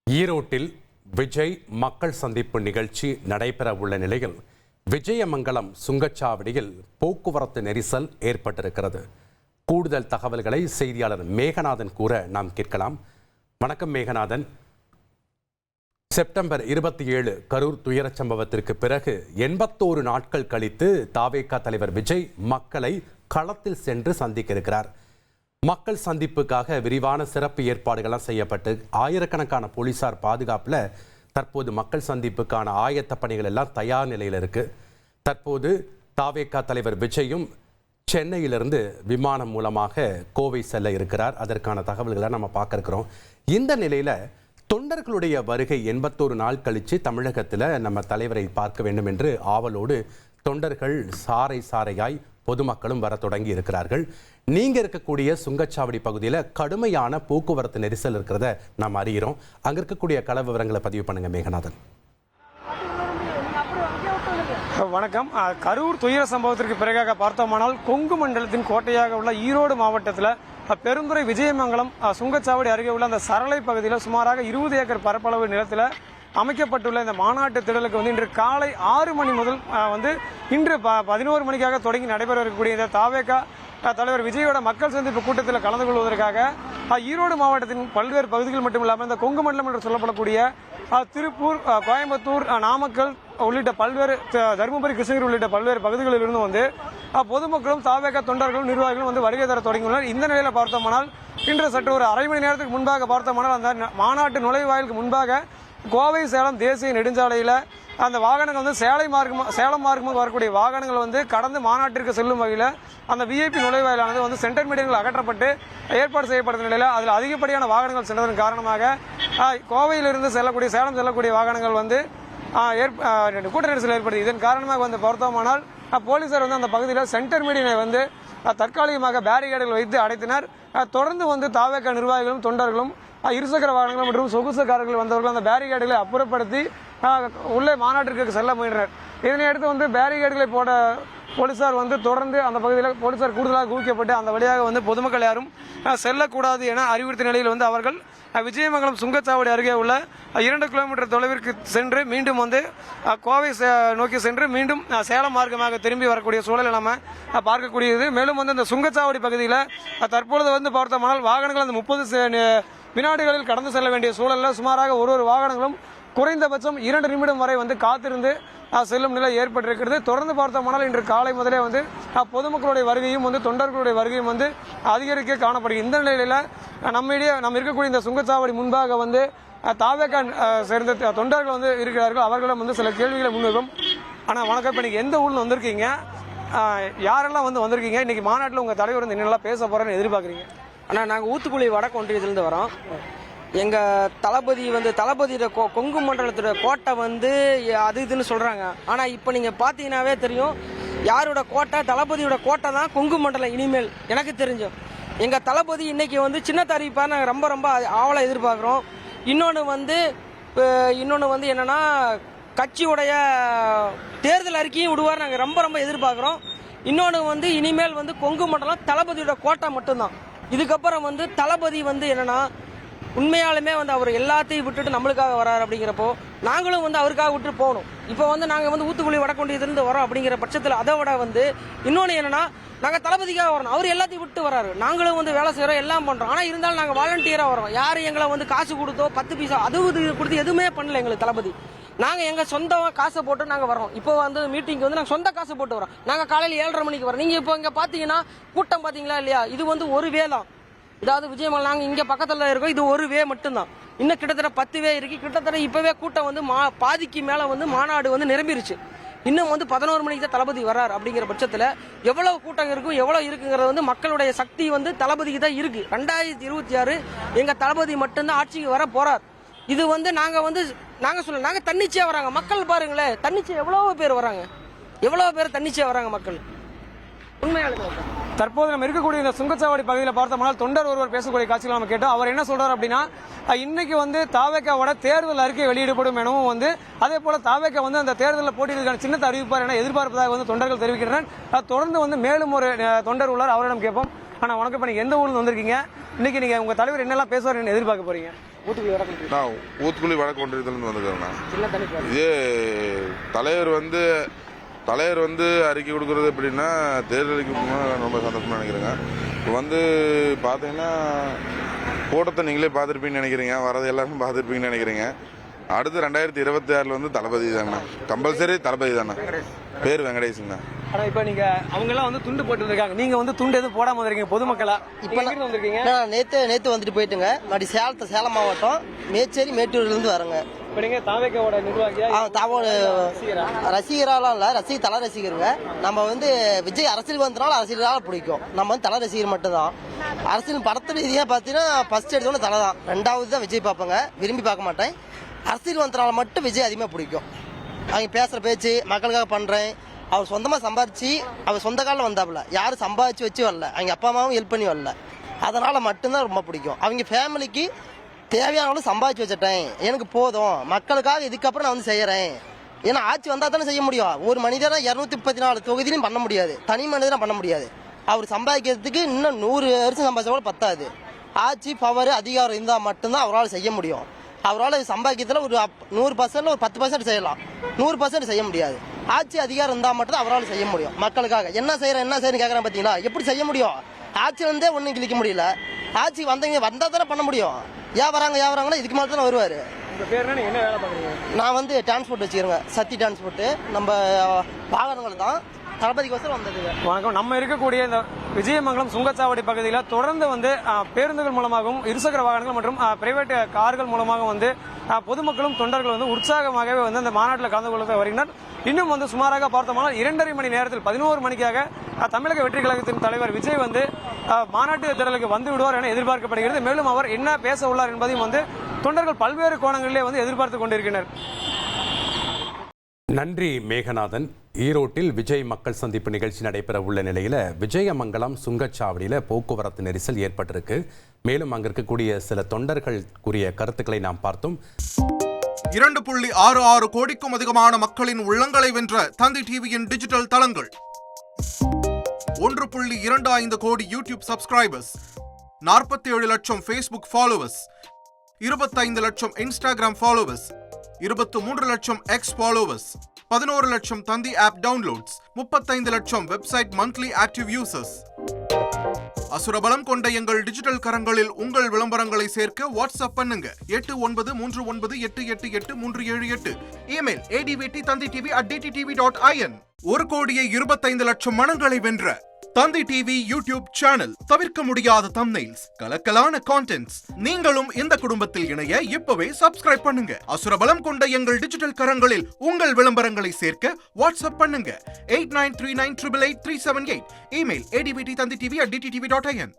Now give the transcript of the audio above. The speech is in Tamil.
ஈரோட்டில் விஜய் மக்கள் சந்திப்பு நிகழ்ச்சி நடைபெற உள்ள நிலையில் விஜயமங்கலம் சுங்கச்சாவடியில் போக்குவரத்து நெரிசல் ஏற்பட்டிருக்கிறது. கூடுதல் தகவல்களை செய்தியாளர் மேகநாதன் கூற நாம் கேட்கலாம். வணக்கம் மேகநாதன். செப்டம்பர் 27 கரூர் துயரச் சம்பவத்திற்கு பிறகு 81 நாட்கள் கழித்து தாவேகா தலைவர் விஜய் மக்களை களத்தில் சென்று சந்திக்க இருக்கிறார். மக்கள் சந்திப்புக்காக விரிவான சிறப்பு ஏற்பாடுகள்லாம் செய்யப்பட்டு ஆயிரக்கணக்கான போலீசார் பாதுகாப்பில் தற்போது மக்கள் சந்திப்புக்கான ஆயத்த பணிகள் எல்லாம் தயார் நிலையில் இருக்கு. தற்போது தாவேகா தலைவர் விஜயும் சென்னையிலிருந்து விமானம் மூலமாக கோவை செல்ல இருக்கிறார். அதற்கான தகவல்களை நம்ம பார்க்க இருக்கிறோம். இந்த நிலையில தொண்டர்களுடைய வருகை 81 நாள் கழித்து தமிழகத்தில் நம்ம தலைவரை பார்க்க வேண்டும் என்று ஆவலோடு தொண்டர்கள் சாறை சாறையாய் பொதுமக்களும் வர தொடங்கி இருக்கிறார்கள். நீங்க இருக்கக்கூடிய சுங்கச்சாவடி பகுதியில் கடுமையான போக்குவரத்து நெரிசல் இருக்கிறத நாம் அறிகிறோம். அங்க இருக்கக்கூடிய கள விவரங்களை பதிவு பண்ணுங்க மேகநாதன். வணக்கம். கரூர் துயர சம்பவத்திற்கு பிறகாக பார்த்தோமானால் கொங்கு மண்டலத்தின் கோட்டையாக உள்ள ஈரோடு மாவட்டத்தில் பெருந்துறை விஜயமங்கலம் சுங்கச்சாவடி அருகே உள்ள அந்த சரளை பகுதியில் சுமாராக 20 ஏக்கர் பரப்பளவு நிலத்தில் அமைக்கப்பட்டுள்ள இந்த மாநாட்டு திடலுக்கு இன்று காலை 6 மணி முதல் இன்று 11 மணிக்காக தொடங்கி நடைபெற இருக்கக்கூடிய இந்த தாவேகா தலைவர் விஜயோட மக்கள் சந்திப்பு கூட்டத்தில் கலந்து கொள்வதற்காக ஈரோடு மாவட்டத்தின் பல்வேறு பகுதிகள் மட்டுமில்லாமல் இந்த கொங்கு மண்டலம் என்று சொல்லப்படக்கூடிய திருப்பூர், கோயம்புத்தூர், நாமக்கல் உள்ளிட்ட பல்வேறு தருமபுரி, கிருஷ்ணகிரி உள்ளிட்ட பல்வேறு பகுதிகளில் இருந்து பொதுமக்களும் தாவேகா தொண்டர்களும் நிர்வாகிகளும் வருகை தர தொடங்கியுள்ளனர். இந்த நிலையில் பார்த்தோமானால் இன்று சற்று ஒரு அரை மணி நேரத்துக்கு முன்பாக பார்த்தோமானால் அந்த மாநாட்டு நுழைவாயிலுக்கு முன்பாக கோவை சேலம் தேசிய நெடுஞ்சாலையில் அந்த வாகனங்கள் சேலம் மார்க்கமாக வரக்கூடிய வாகனங்கள் கடந்து மாநாட்டிற்கு செல்லும் வகையில் அந்த விஐபி நுழைவாயிலானது சென்டர் மீடியங்கள் அகற்றப்பட்டு ஏற்பாடு செய்யப்பட்ட நிலையில் அதில் அதிகப்படியான வாகனங்கள் சென்றதன் காரணமாக கோவையிலிருந்து சேலம் செல்லக்கூடிய வாகனங்கள் கூட்ட நெரிசல் ஏற்படுது. இதன் காரணமாக பார்த்தோமானால் போலீசார் அந்த பகுதியில் சென்டர் மீடியனை தற்காலிகமாக பேரிகேடுகள் வைத்து அடைத்தனர். தொடர்ந்து தாவேகா நிர்வாகிகளும் தொண்டர்களும் இருசக்கர வாகனங்கள் மற்றும் சொகுசுக்காரர்கள் வந்தவர்கள் அந்த பேரிகேடுகளை அப்புறப்படுத்தி உள்ளே மாநாட்டிற்கு செல்ல முயன்றனர். இதனையடுத்து பேரிகேடுகளை போட போலீசார் தொடர்ந்து அந்த பகுதியில் போலீசார் கூடுதலாக குவிக்கப்பட்டு அந்த வழியாக பொதுமக்கள் யாரும் செல்லக்கூடாது என அறிவுறுத்திய நிலையில் அவர்கள் விஜயமங்கலம் சுங்கச்சாவடி அருகே உள்ள 2 கிலோமீட்டர் தொலைவிற்கு சென்று மீண்டும் கோவை நோக்கி சென்று மீண்டும் சேலம் மார்க்கமாக திரும்பி வரக்கூடிய சூழலை நம்ம பார்க்கக்கூடியது. மேலும் இந்த சுங்கச்சாவடி பகுதியில் தற்பொழுது பார்த்தோம்னால் வாகனங்கள் அந்த 30 வினாடிகளில் கடந்து செல்ல வேண்டிய சூழலில் சுமாராக ஒரு வாகனங்களும் குறைந்தபட்சம் 2 நிமிடம் வரை காத்திருந்து செல்லும் நிலை ஏற்பட்டிருக்கிறது. தொடர்ந்து பார்த்தோம்னால் இன்று காலை முதலே பொதுமக்களுடைய வருகையும் தொண்டர்களுடைய வருகையும் அதிகரிக்க காணப்படுகிறது. இந்த நிலையில நம்ம இருக்கக்கூடிய இந்த சுங்கச்சாவடி முன்பாக தாவேகா சேர்ந்த தொண்டர்கள் இருக்கிறார்கள். அவர்களிடம் சில கேள்விகளை முன்வைக்கும். ஆனால் வணக்கம், இப்போ நீங்கள் எந்த ஊரில் வந்திருக்கீங்க, யாரெல்லாம் வந்திருக்கீங்க, இன்னைக்கு மாநாட்டில் உங்கள் தலைவர் என்னெல்லாம் பேச போறேன்னு எதிர்பார்க்குறீங்க? ஆனால் நாங்கள் ஊத்துக்குழி வடக்கு ஒன்றியத்திலிருந்து வரோம். எங்கள் தளபதியோட கொங்கு மண்டலத்தோட கோட்டை அது இதுன்னு சொல்கிறாங்க. ஆனால் இப்போ நீங்கள் பார்த்தீங்கன்னாவே தெரியும் யாரோட கோட்டை, தளபதியோட கோட்டை தான் கொங்கு மண்டலம். இனிமேல் எனக்கு தெரிஞ்சோம் எங்கள் தளபதி இன்னைக்கு சின்ன அறிவிப்பாக நாங்கள் ரொம்ப ரொம்ப ஆவலாக எதிர்பார்க்குறோம். இன்னொன்று என்னன்னா கட்சியுடைய தேர்தல் அறிக்கையும் விடுவார், நாங்கள் ரொம்ப ரொம்ப எதிர்பார்க்குறோம். இன்னொன்று இனிமேல் கொங்கு மண்டலம் தளபதியோட கோட்டை மட்டும்தான். இதுக்கப்புறம் தளபதி என்னன்னா உண்மையாலுமே அவர் எல்லாத்தையும் விட்டுட்டு நம்மளுக்காக வராரு. அப்படிங்கிறப்போ நாங்களும் அவருக்காக விட்டுட்டு போகணும். இப்போ நாங்கள் ஊத்துக்குழி வடக்கொண்டியிலிருந்து வரோம். அப்படிங்கிற பட்சத்தில் அதை விட இன்னொன்று என்னன்னா நாங்கள் தளபதிக்காக வரணும். அவர் எல்லாத்தையும் விட்டு வராரு, நாங்களும் வேலை செய்கிறோம், எல்லாம் பண்ணுறோம். ஆனால் இருந்தாலும் நாங்கள் வாலண்டியராக வரோம். யாரும் எங்களை காசு கொடுத்தோ 10 பைசா அது கொடுத்து எதுவுமே பண்ணல எங்களுக்கு தளபதி. நாங்கள் எங்கள் சொந்த காசை போட்டு நாங்கள் வரோம். இப்போ மீட்டிங்க்கு நாங்கள் சொந்த காசை போட்டு வரோம். நாங்கள் காலையில் 7:30 மணிக்கு வரோம். நீங்கள் இப்போ இங்கே பார்த்தீங்கன்னா கூட்டம் பார்த்தீங்களா இல்லையா? இது ஒரு வே தான். இதாவது விஜயமங்கலம் நாங்கள் இங்கே பக்கத்தில் இருக்கோம். இது ஒரு வே மட்டும்தான். இன்னும் கிட்டத்தட்ட 10 வே இருக்கு. கிட்டத்தட்ட இப்போவே கூட்டம் பாதிக்கு மேலே மாநாடு நிரம்பிருச்சு. இன்னும் 11 மணிக்கு தான் தளபதி வர்றாரு. அப்படிங்கிற பட்சத்தில் எவ்வளவு கூட்டம் இருக்கும், எவ்வளவு இருக்குங்கிறது மக்களுடைய சக்தி தளபதிக்கு தான் இருக்கு. 2026 எங்கள் தளபதி மட்டும்தான் ஆட்சிக்கு வர போறார். இது நாங்கள் தன்னிச்சையா வராங்க. மக்கள் பாருங்களேன், தன்னிச்சை எவ்வளவு பேர் வராங்க, எவ்வளவு பேர் தன்னிச்சையா வராங்க மக்கள். உண்மையாலுமே தற்போது நம்ம இருக்கக்கூடிய இந்த சுங்கச்சாவடி பகுதியில் பார்த்தோம்னால் தொண்டர் ஒருவர் பேசக்கூடிய காட்சிகள் நம்ம கேட்டோம். அவர் என்ன சொல்றாரு அப்படின்னா, இன்னைக்கு தாவேகாவோட தேர்தல் அறிக்கை வெளியிடப்படும் எனவும் அதே போல தாவேகா அந்த தேர்தலில் போட்டியிடுவதற்கான சின்னத்தை அறிவிப்பார் என எதிர்பார்ப்பதாக தொண்டர்கள் தெரிவிக்கின்றனர். தொடர்ந்து மேலும் ஒரு தொண்டர் உள்ளார், அவரிடம் கேட்போம். ஆனால் வணக்கம், இப்போ நீங்கள் எந்த ஊரில் வந்திருக்கீங்க, இன்னைக்கு நீங்கள் உங்கள் தலைவர் என்னெல்லாம் பேசுவார் எதிர்பார்க்க போறீங்க? ஊத்துக்குழி வடக்கு நான் ஊத்துக்குழி வடக்கு ஒன்றியத்துலேருந்து வந்துக்கிறேண்ணா. சின்ன தனிப்பா இது தலைவர் வந்து அறிக்கை கொடுக்குறது எப்படின்னா தேர்தலுக்கு முன்னாடி ரொம்ப சந்தோஷமாக நினைக்கிறேங்க. இப்போ வந்து பார்த்தீங்கன்னா கூட்டத்தை நீங்களே பார்த்துருப்பீங்கன்னு நினைக்கிறீங்க, வரது எல்லாருமே பார்த்துருப்பீங்கன்னு நினைக்கிறீங்க. அடுத்து 2026 வந்து தளபதி தானே, கம்பல்சரி தளபதி தானே. பேர் வெங்கடேஷுங்க. ஆனா இப்ப நீங்க அவங்க எல்லாம் வந்து துண்டு போட்டு இருக்காங்க, நீங்க வந்து துண்டு எதுவும் போடாம வந்திருக்கீங்க பொதுமக்களா? இப்ப வந்திருக்கீங்க? நான் நேத்து வந்துட்டு போயிட்டுங்க. மறுபடி சேலம் மாவட்டம் மேச்சேரி மேட்டூர்ல இருந்து வரேங்க. இப்ப நீங்க தாவேக்காவோட நிர்வாகியா? ரசிகராலாம் இல்ல, தலை ரசிகருங்க. நம்ம வந்து விஜய் அரசியல் வந்தனால அரசியலால பிடிக்கும். நம்ம வந்து தலை ரசிகர் மட்டும்தான். அரசியல் படத்து ரீதியா பாத்தீங்கன்னா ஃபர்ஸ்ட் எடுத்தோட தலை தான், ரெண்டாவது தான் விஜய் பார்ப்பேங்க. விரும்பி பார்க்க மாட்டேன். அரசியல் வந்தனால மட்டும் விஜய் அதிகமாக பிடிக்கும். அவங்க பேசுற பேச்சு மக்களுக்காக பண்றேன். அவர் சொந்தமாக சம்பாதிச்சு அவர் சொந்த காலில் வந்தாப்புல, யாரும் சம்பாதிச்சு வச்சு வரல, அவங்க அப்பா அம்மாவும் ஹெல்ப் பண்ணி வரல. அதனால மட்டும்தான் ரொம்ப பிடிக்கும். அவங்க ஃபேமிலிக்கு தேவையானவங்களும் சம்பாதிச்சு வச்சுட்டேன், எனக்கு போதும், மக்களுக்காக இதுக்கப்புறம் நான் வந்து செய்யறேன். ஏன்னா ஆட்சி வந்தா தானே செய்ய முடியும். ஒரு மனிதனா 234 தொகுதியிலும் பண்ண முடியாது, தனி மனிதனா பண்ண முடியாது. அவர் சம்பாதிக்கிறதுக்கு இன்னும் 100 வருஷம் சம்பாதிச்சா கூட பத்தாது. ஆட்சி பவர் அதிகாரம் இருந்தால் மட்டும்தான் அவரால் செய்ய முடியும். அவரால் சம்பாதிக்கிறதுல ஒரு 100% ஒரு 10% செய்யலாம், 100% செய்ய முடியாது. ஆட்சி அதிகாரம் இருந்தால் மட்டும் அவரால் செய்ய முடியும். மக்களுக்காக என்ன செய்யறேன்னு கேட்குறேன் பார்த்தீங்களா? எப்படி செய்ய முடியும்? ஆட்சி வந்தே ஒன்றும் கிழிக்க முடியல. ஆட்சி வந்தவங்க வந்தால் தானே பண்ண முடியும். ஏன் வராங்கன்னா இதுக்கு மேலே தானே வருவார். என்ன வேலை பார்க்குறீங்க? நான் வந்து டிரான்ஸ்போர்ட் வச்சுக்கிறேங்க, சக்தி டிரான்ஸ்போர்ட்டு. நம்ம வாகனங்கள் தான் தளபதிக்கோசரம் வந்தது. வணக்கம். நம்ம இருக்கக்கூடிய இந்த விஜயமங்கலம் சுங்கச்சாவடி பகுதியில் தொடர்ந்து வந்து பேருந்துகள் மூலமாகவும் இருசக்கர வாகனங்கள் மற்றும் பிரைவேட் கார்கள் மூலமாக வந்து பொதுமக்களும் தொண்டர்கள் வந்து உற்சாகமாகவே வந்து அந்த மாநாட்டில் கலந்து கொள்ள வருகின்றனர். இன்னும் வந்து சுமாராக பார்த்தோம்னால் 2.5 மணி நேரத்தில் 11 மணிக்காக தமிழக வெற்றி கழகத்தின் தலைவர் விஜய் வந்து மாநாட்டு திடலுக்கு வந்து விடுவார் என எதிர்பார்க்கப்படுகிறது. மேலும் அவர் என்ன பேச உள்ளார் என்பதையும் வந்து தொண்டர்கள் பல்வேறு கோணங்களிலே வந்து எதிர்பார்த்து கொண்டிருக்கின்றனர். நன்றி மேகநாதன். ஈரோட்டில் விஜய் மக்கள் சந்திப்பு நிகழ்ச்சி நடைபெற உள்ள நிலையில் விஜயமங்கலம் சுங்கச்சாவடியில் போக்குவரத்து நெரிசல் ஏற்பட்டிருக்கு. மேலும் அங்க இருக்கக்கூடிய சில தொண்டர்கள் கூறிய கருத்துக்களை நாம் பார்த்தோம். 2.66 கோடிக்கும் அதிகமான மக்களின் உள்ளங்களை வென்ற தந்தி டிவியின் டிஜிட்டல் தளங்கள், 1.25 கோடி யூடியூப் சப்ஸ்கிரைபர்ஸ், 47 லட்சம் ஃபேஸ்புக் ஃபாலோவர்ஸ், 25 லட்சம் இன்ஸ்டாகிராம் ஃபாலோவர்ஸ், 23 லட்சம் எக்ஸ் ஃபாலோவர்ஸ், 11 லட்சம் தந்தி ஆப் டவுன்லோட்ஸ், 35 லட்சம் வெப்சைட் மந்த்லி ஆக்டிவ் யூசர்ஸ். அசுரபலம் கொண்ட எங்கள் டிஜிட்டல் கரங்களில் உங்கள் விளம்பரங்களை சேர்க்க வாட்ஸ்அப் பண்ணுங்க 8939888378. Email advt@dttv.in. 1,25 லட்சம் மனங்களை வென்ற தந்தி டிவி யூடியூப் சேனல். தவிர்க்க முடியாத தம்ப்நெயில்ஸ், கலக்கலான கான்டென்ட்ஸ். நீங்களும் இந்த குடும்பத்தில் இணைய இப்பவே சப்ஸ்கிரைப் பண்ணுங்க. அசுரபலம் கொண்ட எங்கள் டிஜிட்டல் கரங்களில் உங்கள் விளம்பரங்களை சேர்க்க வாட்ஸ்அப் பண்ணுங்க 8939888378. Email advt@dttv.in.